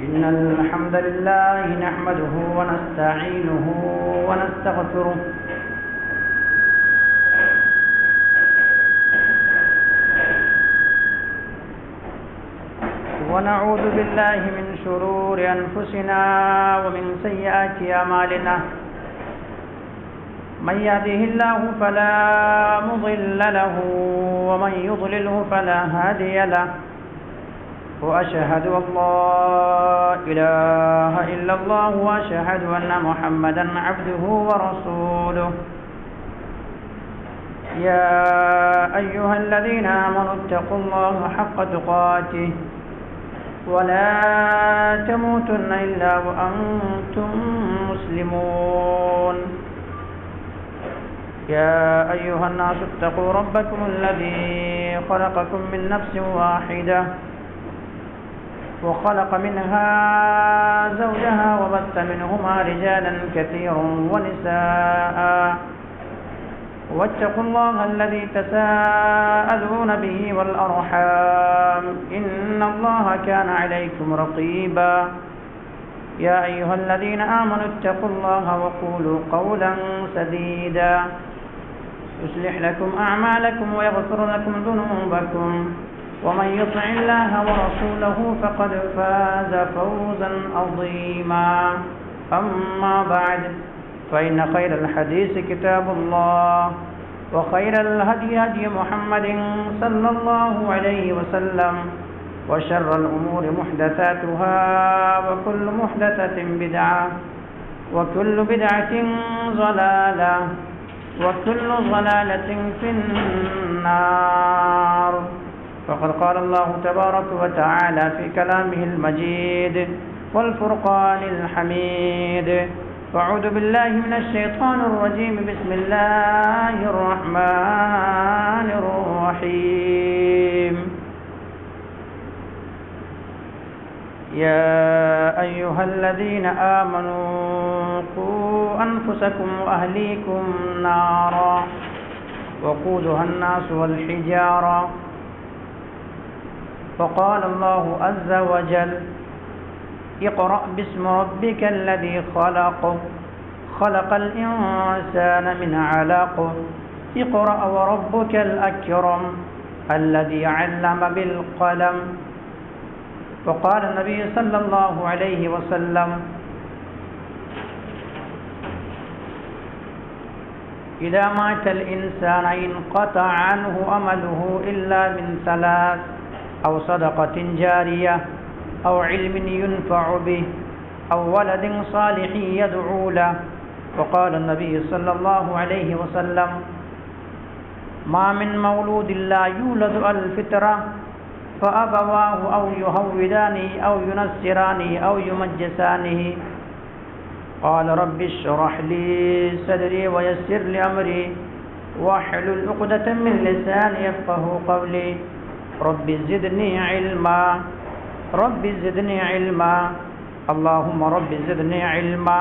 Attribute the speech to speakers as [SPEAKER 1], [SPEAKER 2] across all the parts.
[SPEAKER 1] إن الحمد لله نحمده ونستعينه ونستغفره ونعوذ بالله من شرور أنفسنا ومن سيئات أعمالنا من يهده الله فلا مضل له ومن يضلله فلا هادي له وأشهد أن لا إله إلا الله وأشهد أن محمدا عبده ورسوله يا أيها الذين آمنوا اتقوا الله حق تقاته ولا تموتن إلا وأنتم مسلمون يا أيها الناس اتقوا ربكم الذي خلقكم من نفس واحدة وخلق منها زوجها وبث منهما رجالا كثيرا ونساء واتقوا الله الذي تساءلون به والأرحام إن الله كان عليكم رقيبا يا أيها الذين آمنوا اتقوا الله وقولوا قولا سديدا يصلح لكم أعمالكم ويغفر لكم ذنوبكم ومن يطع الله ورسوله فقد فاز فوزا عظيما أما بعد فإن خير الحديث كتاب الله وخير الهدي هدي محمد صلى الله عليه وسلم وشر الأمور محدثاتها وكل محدثة بدعة وكل بدعة ضلالة وكل ضلالة في النار فقد قال الله تبارك وتعالى في كلامه المجيد والفرقان الحميد أعوذ بالله من الشيطان الرجيم بسم الله الرحمن الرحيم يا أيها الذين آمنوا قوا أنفسكم وأهليكم نارا وقودها الناس والحجارة فقال الله عز وجل اقرأ باسم ربك الذي خلق الإنسان من علق اقرأ وربك الأكرم الذي علم بالقلم وقال النبي صلى الله عليه وسلم إذا مات الإنسان انقطع عنه عمله إلا من ثلاث أو صدقة جارية أو علم ينفع به أو ولد صالح يدعو له وقال النبي صلى الله عليه وسلم ما من مولود لا يولد على الفطرة فأبواه أو يهودانه أو ينصرانه أو يمجسانه قال رب اشرح لي صدري ويسر لي أمري واحلل عقدة من لساني يفقهوا قولي رب زدني علما رب زدني علما اللهم رب زدني علما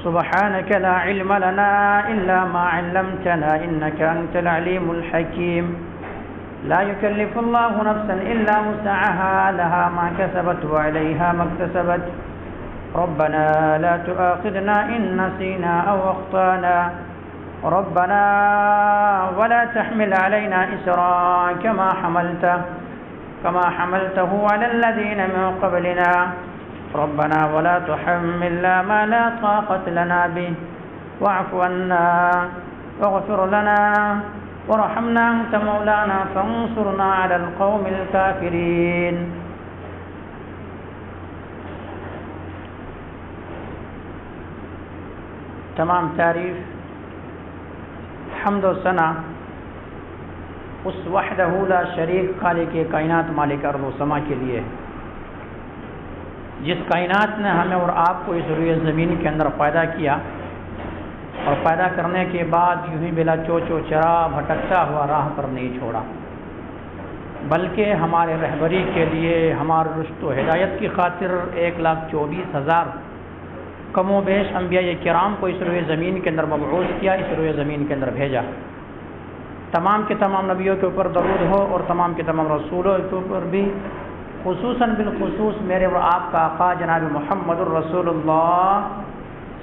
[SPEAKER 1] سبحانك لا علم لنا إلا ما علمتنا إنك أنت العليم الحكيم لا يكلف الله نفسا إلا وسعها لها ما كسبت وعليها ما اكتسبت ربنا لا تؤاخذنا إن نسينا أو أخطأنا ربنا ولا تحمل علينا إسرا كما حملته على الذين من قبلنا ربنا ولا تحملنا ما لا طاقة لنا به واعف عنا واغفر لنا وارحمنا أنت مولانا فانصرنا على القوم الكافرين تمام تعریف حمد و ثنا اس وحدہ لا شریک خالق کائنات مالک ارض و سما کے لیے جس کائنات نے ہمیں اور آپ کو اس روئے زمین کے اندر پیدا کیا اور پیدا کرنے کے بعد یوں ہی بلا چوچو چرا بھٹکتا ہوا راہ پر نہیں چھوڑا بلکہ ہمارے رہبری کے لیے ہمارے رشد و ہدایت کی خاطر 1,24,000 کم و بیش انبیاء کرام کو اس روئے زمین کے اندر مبعوث کیا، اس روئے زمین کے اندر بھیجا تمام کے تمام نبیوں کے اوپر درود ہو اور تمام کے تمام رسولوں کے اوپر بھی، خصوصاً بالخصوص میرے اور آپ کا آقا جناب محمد الرسول اللہ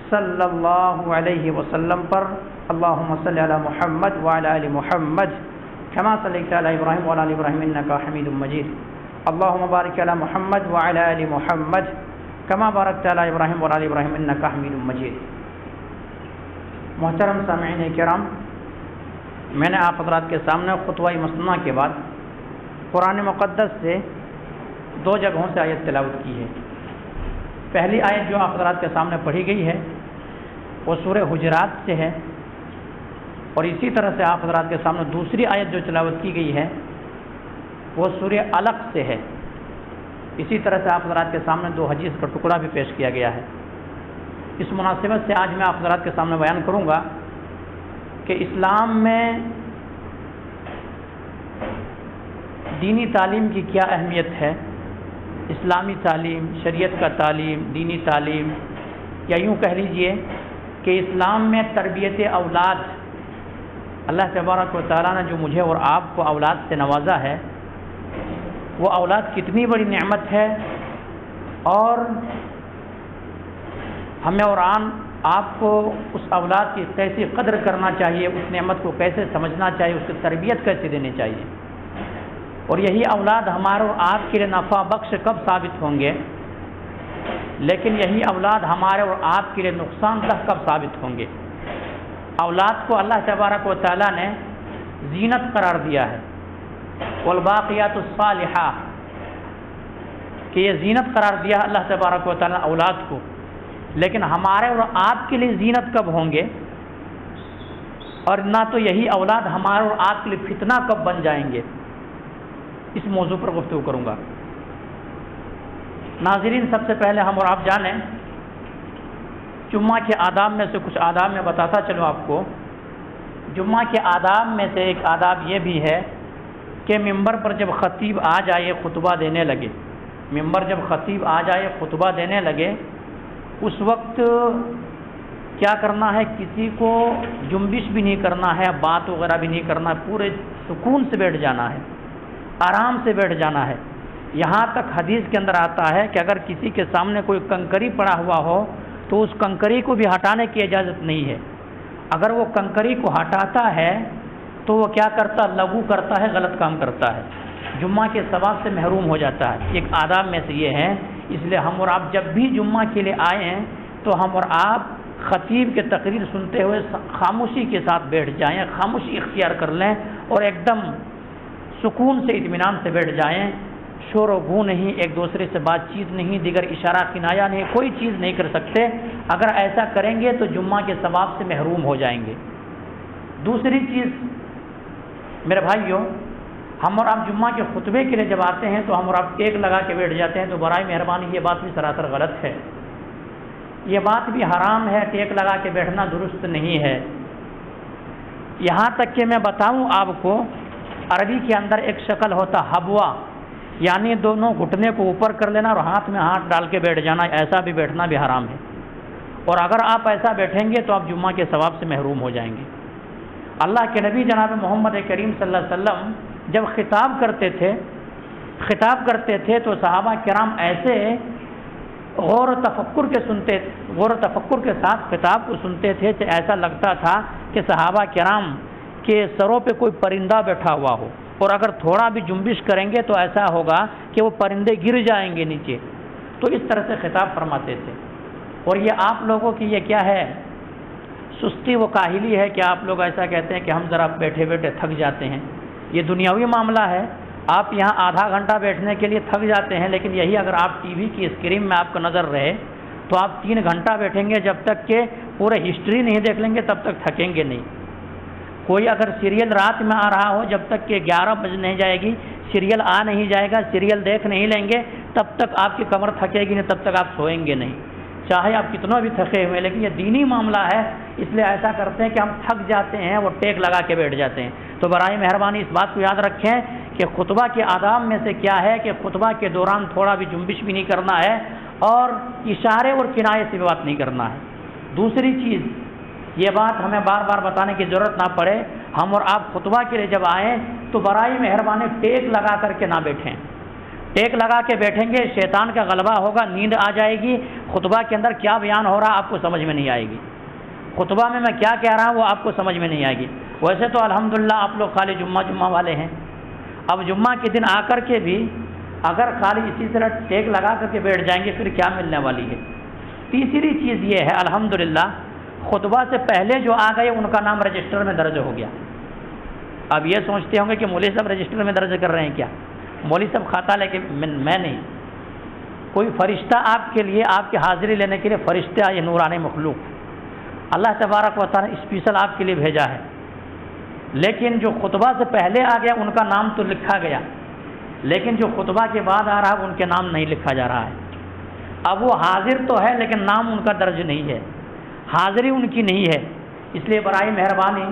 [SPEAKER 1] صلی اللہ علیہ وسلم پر۔ اللہم صلی علی محمد وعلی آل محمد کما صلیت علی ابراہیم وعلی آل ابراہیم انک حمید مجید۔ اللہم بارک علی محمد وعلی آل محمد کما بارکت علی ابراہیم وعلی آل ابراہیم انک حمید مجید۔ محترم سامعین کرام، میں نے آپ حضرات کے سامنے خطبہ مسنونہ کے بعد قرآن مقدس سے 2 جگہوں سے آیت تلاوت کی ہے۔ پہلی آیت جو آپ حضرات کے سامنے پڑھی گئی ہے وہ سورہ حجرات سے ہے، اور اسی طرح سے آپ حضرات کے سامنے دوسری آیت جو تلاوت کی گئی ہے وہ سورہ علق سے ہے۔ اسی طرح سے آپ حضرات کے سامنے 2 حدیث کا ٹکڑا بھی پیش کیا گیا ہے۔ اس مناسبت سے آج میں آپ حضرات کے سامنے بیان کروں گا کہ اسلام میں دینی تعلیم کی کیا اہمیت ہے۔ اسلامی تعلیم، شریعت کا تعلیم، دینی تعلیم، یا یوں کہہ لیجئے کہ اسلام میں تربیت اولاد، اللہ تبارک و تعالیٰ نے جو مجھے اور آپ کو اولاد سے نوازا ہے، وہ اولاد کتنی بڑی نعمت ہے، اور ہمیں اور آپ کو اس اولاد کی کیسی قدر کرنا چاہیے، اس نعمت کو کیسے سمجھنا چاہیے، اس کی تربیت کیسے دینی چاہیے، اور یہی اولاد ہمارے اور آپ کے لیے نفع بخش کب ثابت ہوں گے، لیکن یہی اولاد ہمارے اور آپ کے لیے نقصان دہ کب ثابت ہوں گے۔ اولاد کو اللہ تبارک و تعالیٰ نے زینت قرار دیا ہے، والباقیات الصالحات، کہ یہ زینت قرار دیا اللہ تبارک و تعالیٰ نے اولاد کو، لیکن ہمارے اور آپ کے لیے زینت کب ہوں گے، اور نہ تو یہی اولاد ہمارے اور آپ کے لیے فتنہ کب بن جائیں گے، اس موضوع پر گفتگو کروں گا۔ ناظرین، سب سے پہلے ہم اور آپ جانیں جمعہ کے آداب میں سے کچھ آداب میں بتاتا چلوں آپ کو۔ جمعہ کے آداب میں سے ایک آداب یہ بھی ہے کہ ممبر پر جب خطیب آ جائے خطبہ دینے لگے، ممبر جب خطیب آ جائے خطبہ دینے لگے، اس وقت کیا کرنا ہے، کسی کو جنبش بھی نہیں کرنا ہے، بات وغیرہ بھی نہیں کرنا ہے، پورے سکون سے بیٹھ جانا ہے، آرام سے بیٹھ جانا ہے۔ یہاں تک حدیث کے اندر آتا ہے کہ اگر کسی کے سامنے کوئی کنکری پڑا ہوا ہو تو اس کنکری کو بھی ہٹانے کی اجازت نہیں ہے۔ اگر وہ کنکری کو ہٹاتا ہے تو وہ کیا کرتا، لغو کرتا ہے، غلط کام کرتا ہے، جمعہ کے ثواب سے محروم ہو جاتا ہے۔ ایک آداب میں سے یہ ہے، اس لیے ہم اور آپ جب بھی جمعہ کے لیے آئے ہیں تو ہم اور آپ خطیب کے تقریر سنتے ہوئے خاموشی کے ساتھ بیٹھ جائیں، خاموشی اختیار کر لیں اور ایک دم سکون سے اطمینان سے بیٹھ جائیں، شور و گو نہیں، ایک دوسرے سے بات چیت نہیں، دیگر اشارہ کنایا نہیں، کوئی چیز نہیں کر سکتے۔ اگر ایسا کریں گے تو جمعہ کے ثواب سے محروم ہو جائیں گے۔ دوسری چیز میرے بھائیوں، ہم اور آپ جمعہ کے خطبے کے لیے جب آتے ہیں تو ہم اور آپ ٹیک لگا کے بیٹھ جاتے ہیں، تو برائے مہربانی یہ بات بھی سراسر غلط ہے، یہ بات بھی حرام ہے، ٹیک لگا کے بیٹھنا درست نہیں ہے۔ یہاں تک کہ میں بتاؤں آپ کو، عربی کے اندر ایک شکل ہوتا حبوا، یعنی دونوں گھٹنے کو اوپر کر لینا اور ہاتھ میں ہاتھ ڈال کے بیٹھ جانا، ایسا بھی بیٹھنا بھی حرام ہے، اور اگر آپ ایسا بیٹھیں گے تو آپ جمعہ کے ثواب سے محروم ہو جائیں گے۔ اللہ کے نبی جناب محمد کریم صلی اللہ علیہ وسلم جب خطاب کرتے تھے تو صحابہ کرام ایسے غور و تفکر کے ساتھ خطاب کو سنتے تھے کہ ایسا لگتا تھا کہ صحابہ کرام کے سروں پہ کوئی پرندہ بیٹھا ہوا ہو، اور اگر تھوڑا بھی جنبش کریں گے تو ایسا ہوگا کہ وہ پرندے گر جائیں گے نیچے، تو اس طرح سے خطاب فرماتے تھے۔ اور یہ آپ لوگوں کی یہ کیا ہے، سستی و کاہلی ہے کہ آپ لوگ ایسا کہتے ہیں کہ ہم ذرا بیٹھے بیٹھے تھک جاتے ہیں۔ یہ دنیاوی معاملہ ہے، آپ یہاں آدھا گھنٹہ بیٹھنے کے لیے تھک جاتے ہیں، لیکن یہی اگر آپ ٹی وی کی اسکرین میں آپ کا نظر رہے تو آپ 3 گھنٹہ بیٹھیں گے، جب تک کہ پورے ہسٹری نہیں دیکھ لیں گے تب تک تھکیں گے نہیں۔ کوئی اگر سیریل رات میں آ رہا ہو، جب تک کہ 11 بج نہیں جائے گی، سیریل آ نہیں جائے گا، سیریل دیکھ نہیں لیں گے، تب تک آپ کی کمر تھکے گی نہیں، تب تک آپ سوئیں گے نہیں، چاہے آپ کتنا بھی تھکے ہوئے۔ لیکن یہ دینی معاملہ ہے، اس لیے ایسا کرتے ہیں کہ ہم تھک جاتے ہیں، وہ ٹیک لگا کے بیٹھ جاتے ہیں۔ تو برائے مہربانی اس بات کو یاد رکھیں کہ خطبہ کے آداب میں سے کیا ہے کہ خطبہ کے دوران تھوڑا بھی جنبش بھی نہیں کرنا ہے، اور اشارے اور کنایے سے بھی بات نہیں کرنا ہے۔ دوسری چیز، یہ بات ہمیں بار بار بتانے کی ضرورت نہ پڑے، ہم اور آپ خطبہ کے لیے جب آئیں تو برائے مہربانی ٹیک لگا کر کے نہ بیٹھیں. ٹیک لگا کے بیٹھیں گے شیطان کا غلبہ ہوگا، نیند آ جائے گی، خطبہ کے اندر کیا بیان ہو رہا آپ کو سمجھ میں نہیں آئے گی، خطبہ میں کیا کہہ رہا ہوں وہ آپ کو سمجھ میں نہیں آئے گی. ویسے تو الحمدللہ آپ لوگ خالی جمعہ والے ہیں. اب جمعہ کے دن آ کر کے بھی اگر خالی اسی طرح ٹیک لگا کر کے بیٹھ جائیں گے پھر کیا ملنے والی ہے. تیسری چیز یہ ہے الحمدللہ خطبہ سے پہلے جو آ گئے ان کا نام رجسٹر میں درج ہو گیا. اب یہ سوچتے ہوں گے کہ مولوی صاحب رجسٹر میں درج کر رہے ہیں کیا؟ مولوی صاحب کھاتا لے کے میں نہیں، کوئی فرشتہ آپ کے لیے آپ کی حاضری لینے کے لیے فرشتہ یہ نورانی مخلوق اللہ تبارک و تعالیٰ اسپیشل آپ کے لیے بھیجا ہے. لیکن جو خطبہ سے پہلے آ گیا ان کا نام تو لکھا گیا، لیکن جو خطبہ کے بعد آ رہا ان کے نام نہیں لکھا جا رہا ہے. اب وہ حاضر تو ہے لیکن نام ان کا درج نہیں ہے، حاضری ان کی نہیں ہے. اس لیے برائے مہربانی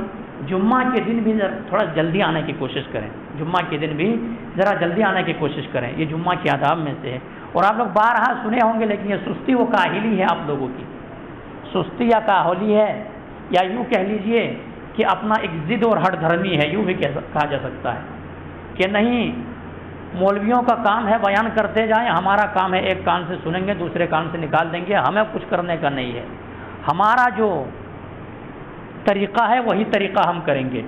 [SPEAKER 1] جمعہ کے دن بھی تھوڑا جلدی آنے کی کوشش کریں، جمعہ کے دن بھی ذرا جلدی آنے کی کوشش کریں. یہ جمعہ کے آداب میں سے ہے. اور آپ لوگ بارہا سنے ہوں گے لیکن یہ سستی و کاہلی ہے آپ لوگوں کی، سستی یا کاہلی ہے، یا یوں کہہ لیجئے کہ اپنا ایک ضد اور ہٹ دھرمی ہے، یوں بھی کہا جا سکتا ہے کہ نہیں مولویوں کا کام ہے بیان کرتے جائیں، ہمارا کام ہے ایک کان سے سنیں گے دوسرے کان سے نکال دیں گے، ہمیں کچھ کرنے کا نہیں ہے. ہمارا جو طریقہ ہے وہی طریقہ ہم کریں گے،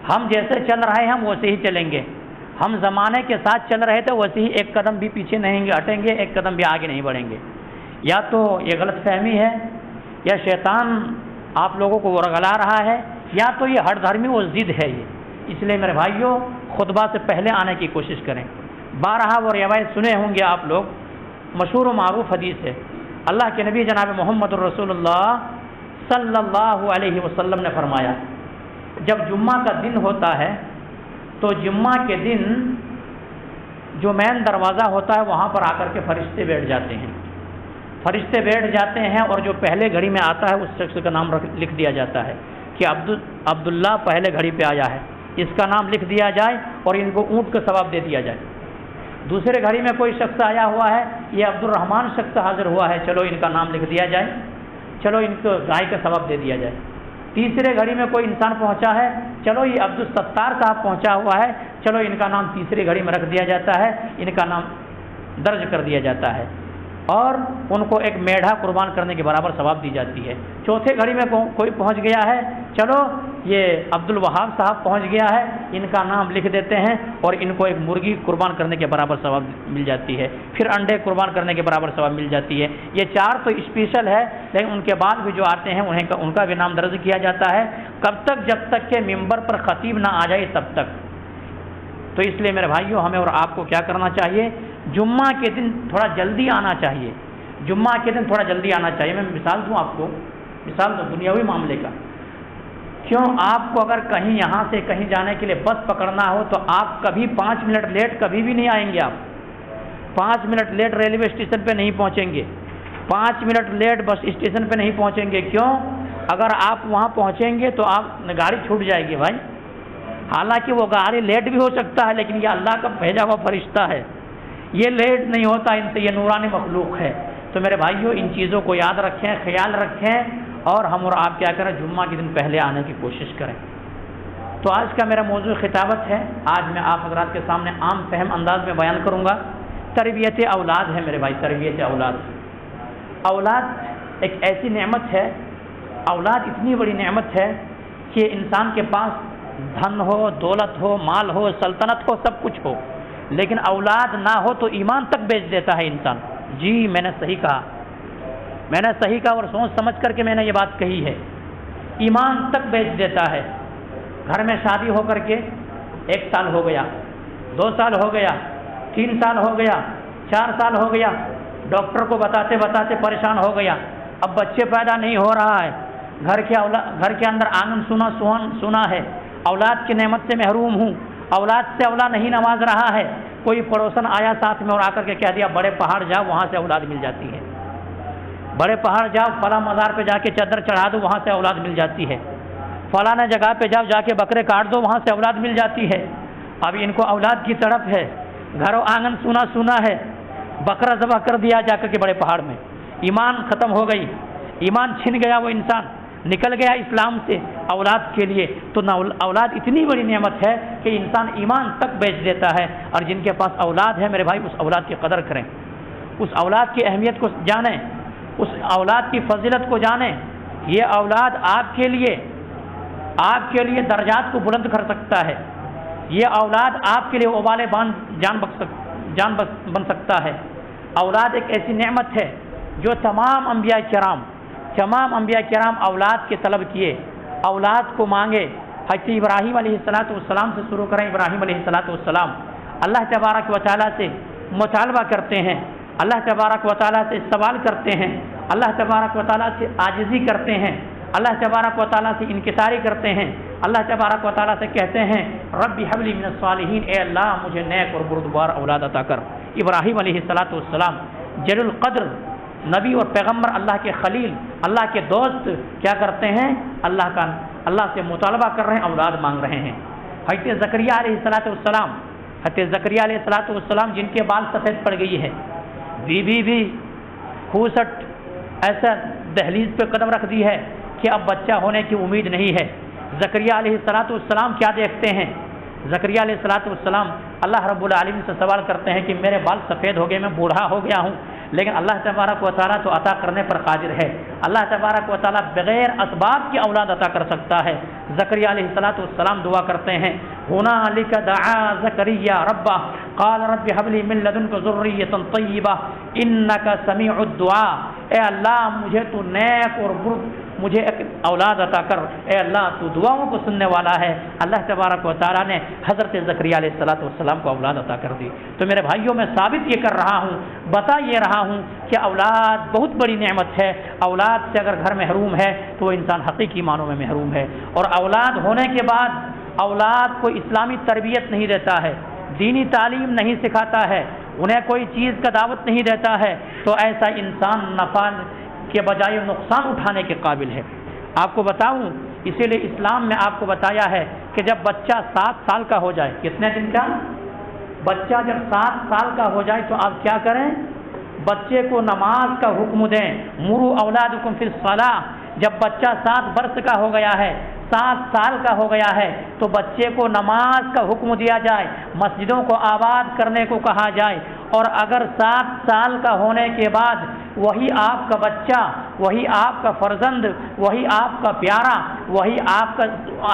[SPEAKER 1] ہم جیسے چل رہے ہیں ہم ویسے ہی چلیں گے. ہم زمانے کے ساتھ چل رہے تھے ویسے ہی ایک قدم بھی پیچھے نہیں ہٹیں گے، ایک قدم بھی آگے نہیں بڑھیں گے. یا تو یہ غلط فہمی ہے یا شیطان آپ لوگوں کو ورغلا رہا ہے، یا تو یہ ہٹ دھرمی و ضد ہے یہ. اس لیے میرے بھائیوں خطبہ سے پہلے آنے کی کوشش کریں. بارہا وہ روایت سنے ہوں گے آپ لوگ، مشہور و معروف حدیث ہے. اللہ کے نبی جناب محمد الرسول اللہ صلی اللہ علیہ وسلم نے فرمایا جب جمعہ کا دن ہوتا ہے تو جمعہ کے دن جو مین دروازہ ہوتا ہے وہاں پر آ کر کے فرشتے بیٹھ جاتے ہیں. فرشتے بیٹھ جاتے ہیں اور جو پہلے گھڑی میں آتا ہے اس شخص کا نام لکھ دیا جاتا ہے کہ عبداللہ پہلے گھڑی پہ آیا ہے، اس کا نام لکھ دیا جائے اور ان کو اونٹ کا ثواب دے دیا جائے. دوسرے گھڑی میں کوئی شخص آیا ہوا ہے، یہ عبد الرحمن شخص حاضر ہوا ہے، چلو ان کا نام لکھ دیا جائے، چلو ان کو گائے کا ثواب دے دیا جائے. تیسرے گھڑی میں کوئی انسان پہنچا ہے، چلو یہ عبد الستار صاحب پہنچا ہوا ہے، چلو ان کا نام تیسری گھڑی میں رکھ دیا جاتا ہے، ان کا نام درج کر دیا جاتا ہے اور ان کو ایک میڑھا قربان کرنے کے برابر ثواب دی جاتی ہے. چوتھے گھڑی میں کوئی پہنچ گیا ہے، چلو یہ عبد الوہاب صاحب پہنچ گیا ہے، ان کا نام لکھ دیتے ہیں اور ان کو ایک مرغی قربان کرنے کے برابر ثواب مل جاتی ہے، پھر انڈے قربان کرنے کے برابر ثواب مل جاتی ہے. یہ چار تو اسپیشل ہے، لیکن ان کے بعد بھی جو آتے ہیں ان کا بھی نام درج کیا جاتا ہے. کب تک؟ جب تک کہ ممبر پر خطیب نہ آ جائے تب تک. تو اس لیے میرے بھائیوں ہمیں اور آپ کو کیا کرنا چاہیے؟ جمعہ کے دن تھوڑا جلدی آنا چاہیے، جمعہ کے دن تھوڑا جلدی آنا چاہیے. میں مثال دوں آپ کو، مثال دوں دنیاوی معاملے کا. کیوں آپ کو اگر کہیں یہاں سے کہیں جانے کے لیے بس پکڑنا ہو تو آپ کبھی 5 منٹ لیٹ کبھی بھی نہیں آئیں گے. آپ 5 منٹ لیٹ ریلوے اسٹیشن پہ نہیں پہنچیں گے، 5 منٹ لیٹ بس اسٹیشن پہ نہیں پہنچیں گے. کیوں؟ اگر آپ وہاں پہنچیں گے تو آپ گاڑی چھوٹ جائے گی بھائی. حالانکہ وہ گاڑی لیٹ بھی ہو سکتا ہے لیکن یہ اللہ کا بھیجا ہوا فرشتہ ہے، یہ لیٹ نہیں ہوتا ان سے، یہ نورانی مخلوق ہے. تو میرے بھائیوں ان چیزوں کو یاد رکھیں، خیال رکھیں اور ہم اور آپ کیا کریں؟ جمعہ کے دن پہلے آنے کی کوشش کریں. تو آج کا میرا موضوع خطابت ہے. آج میں آپ حضرات کے سامنے عام فہم انداز میں بیان کروں گا. تربیت اولاد ہے میرے بھائی، تربیت اولاد. اولاد ایک ایسی نعمت ہے، اولاد اتنی بڑی نعمت ہے کہ انسان کے پاس دھن ہو، دولت ہو، مال ہو، سلطنت ہو، سب کچھ ہو، لیکن اولاد نہ ہو تو ایمان تک بیچ دیتا ہے انسان. جی میں نے صحیح کہا، میں نے صحیح کہا اور سوچ سمجھ کر کے میں نے یہ بات کہی ہے. ایمان تک بیچ دیتا ہے. گھر میں شادی ہو کر کے 1 سال ہو گیا، 2 سال ہو گیا، 3 سال ہو گیا، 4 سال ہو گیا، ڈاکٹر کو بتاتے بتاتے پریشان ہو گیا، اب بچے پیدا نہیں ہو رہا ہے، گھر کے اندر آنگن سونا ہے، اولاد کی نعمت سے محروم ہوں، اولاد سے اولاد نہیں نواز رہا ہے. کوئی پڑوسن آیا ساتھ میں اور آ کر کے کہہ دیا بڑے پہاڑ جاؤ وہاں سے اولاد مل جاتی ہے، بڑے پہاڑ جاؤ فلاں مزار پہ جا کے چادر چڑھا دو وہاں سے اولاد مل جاتی ہے، فلاں جگہ پہ جاؤ جا کے بکرے کاٹ دو وہاں سے اولاد مل جاتی ہے. اب ان کو اولاد کی تڑپ ہے، گھر و آنگن سونا ہے، بکرا ذبح کر دیا جا کر کے بڑے پہاڑ میں. ایمان ختم ہو گئی، ایمان چھن گیا، وہ انسان نکل گیا اسلام سے، اولاد کے لیے، تو اولاد اتنی بڑی نعمت ہے کہ انسان ایمان تک بیچ دیتا ہے۔ اور جن کے پاس اولاد ہے میرے بھائی، اس اولاد کی قدر کریں، اس اولاد کی اہمیت کو جانیں، اس اولاد کی فضیلت کو جانیں۔ یہ اولاد آپ کے لیے درجات کو بلند کر سکتا ہے، یہ اولاد آپ کے لیے وبال جان بن سکتا ہے۔ اولاد ایک ایسی نعمت ہے جو تمام انبیاء کرام اولاد کے طلب کیے، اولاد کو مانگے۔ حضرت ابراہیم علیہ السلام سے شروع کریں۔ ابراہیم علیہ السلام اللہ تبارک و تعالیٰ سے مطالبہ کرتے ہیں، اللہ تبارک و تعالیٰ سے سوال کرتے ہیں، اللہ تبارک و تعالیٰ سے عاجزی کرتے ہیں، اللہ تبارک و تعالیٰ سے انکساری کرتے ہیں، اللہ تبارک و تعالیٰ سے کہتے ہیں رب هب لي من الصالحین، اے اللہ مجھے نیک اور بردبار اولاد عطا کر۔ ابراہیم علیہ السلام جلیل القدر نبی اور پیغمبر، اللہ کے خلیل، اللہ کے دوست، کیا کرتے ہیں؟ اللہ سے مطالبہ کر رہے ہیں، اولاد مانگ رہے ہیں۔ حضرت زکریا علیہ السلام جن کے بال سفید پڑ گئی ہے، بیوی بھی خوسٹ ایسا دہلیز پہ قدم رکھ دی ہے کہ اب بچہ ہونے کی امید نہیں ہے۔ زکریا علیہ السلام کیا دیکھتے ہیں؟ زکریا علیہ السلام اللہ رب العالمین سے سوال کرتے ہیں کہ میرے بال سفید ہو گئے، میں بوڑھا ہو گیا ہوں، لیکن اللہ تبارک و تعالیٰ تو عطا کرنے پر قادر ہے۔ اللہ تبارک و تعالیٰ بغیر اسباب کی اولاد عطا کر سکتا ہے۔ زکریا علیہ السلام دعا کرتے ہیں، هنالک دعا زکریا ربہ قال رب هب لي من لدنک ذریۃ طیبہ انک سمیع الدعاء، اے اللہ مجھے تو نیک اور مجھے ایک اولاد عطا کر، اے اللہ تو دعاؤں کو سننے والا ہے۔ اللہ تبارک و تعالیٰ نے حضرت زکریا علیہ السلام کو اولاد عطا کر دی۔ تو میرے بھائیوں میں ثابت یہ کر رہا ہوں، بتا یہ رہا ہوں کہ اولاد بہت بڑی نعمت ہے۔ اولاد سے اگر گھر محروم ہے تو وہ انسان حقیقی معنوں میں محروم ہے۔ اور اولاد ہونے کے بعد اولاد کو اسلامی تربیت نہیں دیتا ہے، دینی تعلیم نہیں سکھاتا ہے، انہیں کوئی چیز کا دعوت نہیں دیتا ہے، تو ایسا انسان نفع کے بجائے نقصان اٹھانے کے قابل ہے۔ آپ کو بتاؤں، اسی لیے اسلام میں آپ کو بتایا ہے کہ جب بچہ 7 سال کا ہو جائے، کتنے دن کا بچہ جب 7 سال کا ہو جائے تو آپ کیا کریں؟ بچے کو نماز کا حکم دیں۔ مروا اولادکم فی الصلاۃ، جب بچہ 7 برس کا ہو گیا ہے، 7 سال کا ہو گیا ہے، تو بچے کو نماز کا حکم دیا جائے، مسجدوں کو آباد کرنے کو کہا جائے۔ اور اگر 7 سال کا ہونے کے بعد وہی آپ کا بچہ، وہی آپ کا فرزند، وہی آپ کا پیارا، وہی آپ کا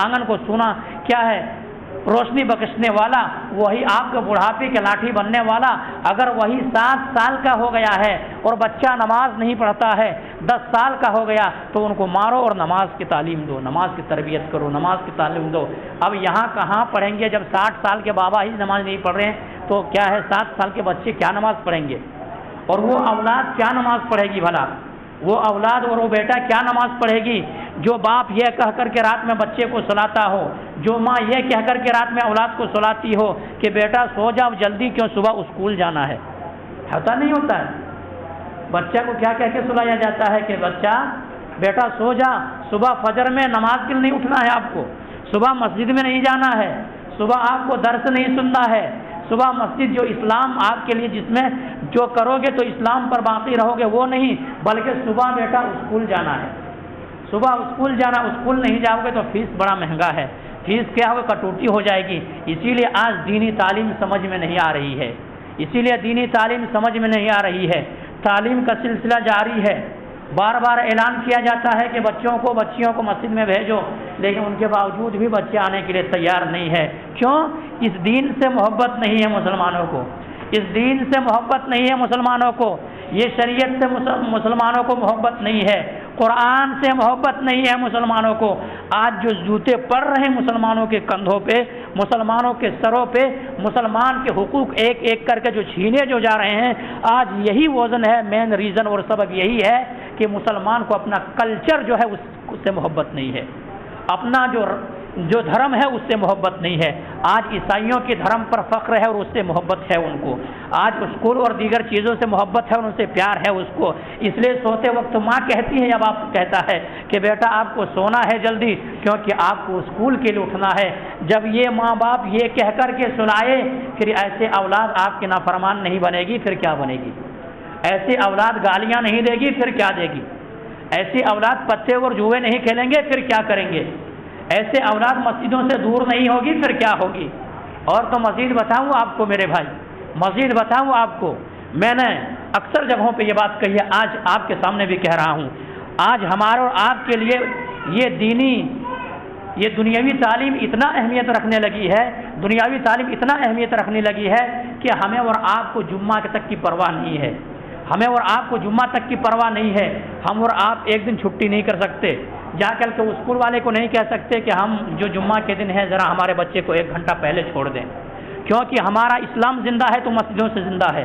[SPEAKER 1] آنگن کو سونا کیا ہے روشنی بخشنے والا، وہی آپ کا بڑھاپے کے لاٹھی بننے والا، اگر وہی 7 سال کا ہو گیا ہے اور بچہ نماز نہیں پڑھتا ہے، 10 سال کا ہو گیا، تو ان کو مارو اور نماز کی تعلیم دو، نماز کی تربیت کرو، نماز کی تعلیم دو۔ اب یہاں کہاں پڑھیں گے جب 60 سال کے بابا ہی نماز نہیں پڑھ رہے ہیں، تو کیا ہے 7 سال کے بچے کیا نماز پڑھیں گے؟ اور وہ اولاد کیا نماز پڑھے گی بھلا؟ وہ اولاد اور وہ بیٹا کیا نماز پڑھے گی؟ جو باپ یہ کہہ کر کے رات میں بچے کو سلاتا ہو، جو ماں یہ کہہ کر کے رات میں اولاد کو سلاتی ہو کہ بیٹا سو جاؤ جلدی، کیوں صبح اسکول جانا ہے، ایسا نہیں ہوتا ہے۔ بچہ کو کیا کہہ کے سلایا جاتا ہے کہ بچہ بیٹا سو جا، صبح فجر میں نماز کے لیے نہیں اٹھنا ہے، آپ کو صبح مسجد میں نہیں جانا ہے، صبح آپ کو درس نہیں سننا ہے، صبح مسجد جو اسلام آپ کے لیے جس میں جو کرو گے تو اسلام پر باقی رہو گے وہ نہیں، بلکہ صبح بیٹا اسکول جانا ہے، صبح اسکول جانا، اسکول نہیں جاؤ گے تو فیس بڑا مہنگا ہے، فیس کیا ہوگا کٹوتی ہو جائے گی۔ اسی لیے آج دینی تعلیم سمجھ میں نہیں آ رہی ہے، اسی لیے دینی تعلیم سمجھ میں نہیں آ رہی ہے۔ تعلیم کا سلسلہ جاری ہے، بار بار اعلان کیا جاتا ہے کہ بچیوں کو مسجد میں بھیجو، لیکن ان کے باوجود بھی بچے آنے کے لیے تیار نہیں ہے۔ کیوں؟ اس دین سے محبت نہیں ہے مسلمانوں کو، اس دین سے محبت نہیں ہے مسلمانوں کو، یہ شریعت سے مسلمانوں کو محبت نہیں ہے، قرآن سے محبت نہیں ہے مسلمانوں کو۔ آج جو جوتے پڑ رہے ہیں مسلمانوں کے کندھوں پہ، مسلمانوں کے سروں پہ، مسلمان کے حقوق ایک ایک کر کے جو چھینے جو جا رہے ہیں، آج یہی وزن ہے، مین ریزن اور سبب یہی ہے کہ مسلمان کو اپنا کلچر جو ہے اس سے محبت نہیں ہے، اپنا جو دھرم ہے اس سے محبت نہیں ہے۔ آج عیسائیوں کے دھرم پر فخر ہے اور اس سے محبت ہے ان کو، آج اسکول اور دیگر چیزوں سے محبت ہے اور ان سے پیار ہے اس کو۔ اس لیے سوتے وقت ماں کہتی ہے یا باپ کہتا ہے کہ بیٹا آپ کو سونا ہے جلدی، کیونکہ آپ کو اسکول کے لیے اٹھنا ہے۔ جب یہ ماں باپ یہ کہہ کر کے سلائے، پھر ایسے اولاد آپ کے نافرمان نہیں بنے گی، پھر کیا بنے گی؟ ایسی اولاد گالیاں نہیں دے گی، پھر کیا دے گی؟ ایسی اولاد پتے اور جوئے نہیں کھیلیں گے، پھر کیا کریں گے؟ ایسے اولاد مسجدوں سے دور نہیں ہوگی پھر کیا ہوگی؟ اور تو مزید بتاؤں آپ کو میرے بھائی، مزید بتاؤں آپ کو، میں نے اکثر جگہوں پہ یہ بات کہی ہے، آج آپ کے سامنے بھی کہہ رہا ہوں، آج ہمارے اور آپ کے لیے یہ دینی، یہ دنیاوی تعلیم اتنا اہمیت رکھنے لگی ہے، دنیاوی تعلیم اتنا اہمیت رکھنے لگی ہے کہ ہمیں اور آپ کو جمعہ تک کی پرواہ نہیں ہے، ہمیں اور آپ کو جمعہ تک کی پرواہ نہیں ہے، ہم اور آپ ایک دن چھٹی نہیں کر سکتے، جا کر کے اسکول والے کو نہیں کہہ سکتے کہ ہم جو جمعہ کے دن ہے ذرا ہمارے بچے کو 1 گھنٹہ پہلے چھوڑ دیں، کیونکہ ہمارا اسلام زندہ ہے تو مسجدوں سے زندہ ہے،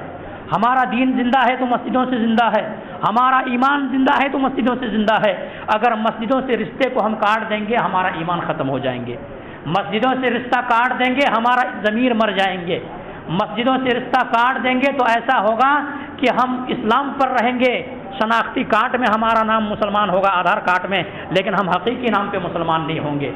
[SPEAKER 1] ہمارا دین زندہ ہے تو مسجدوں سے زندہ ہے، ہمارا ایمان زندہ ہے تو مسجدوں سے زندہ ہے۔ اگر مسجدوں سے رشتے کو ہم کاٹ دیں گے ہمارا ایمان ختم ہو جائیں گے، مسجدوں سے رشتہ کاٹ دیں گے ہمارا ضمیر مر جائیں گے، مسجدوں سے رشتہ کاٹ دیں گے تو ایسا ہوگا کہ ہم اسلام پر رہیں گے، شناختی کارڈ میں ہمارا نام مسلمان ہوگا، آدھار کارڈ میں، لیکن ہم حقیقی نام پہ مسلمان نہیں ہوں گے،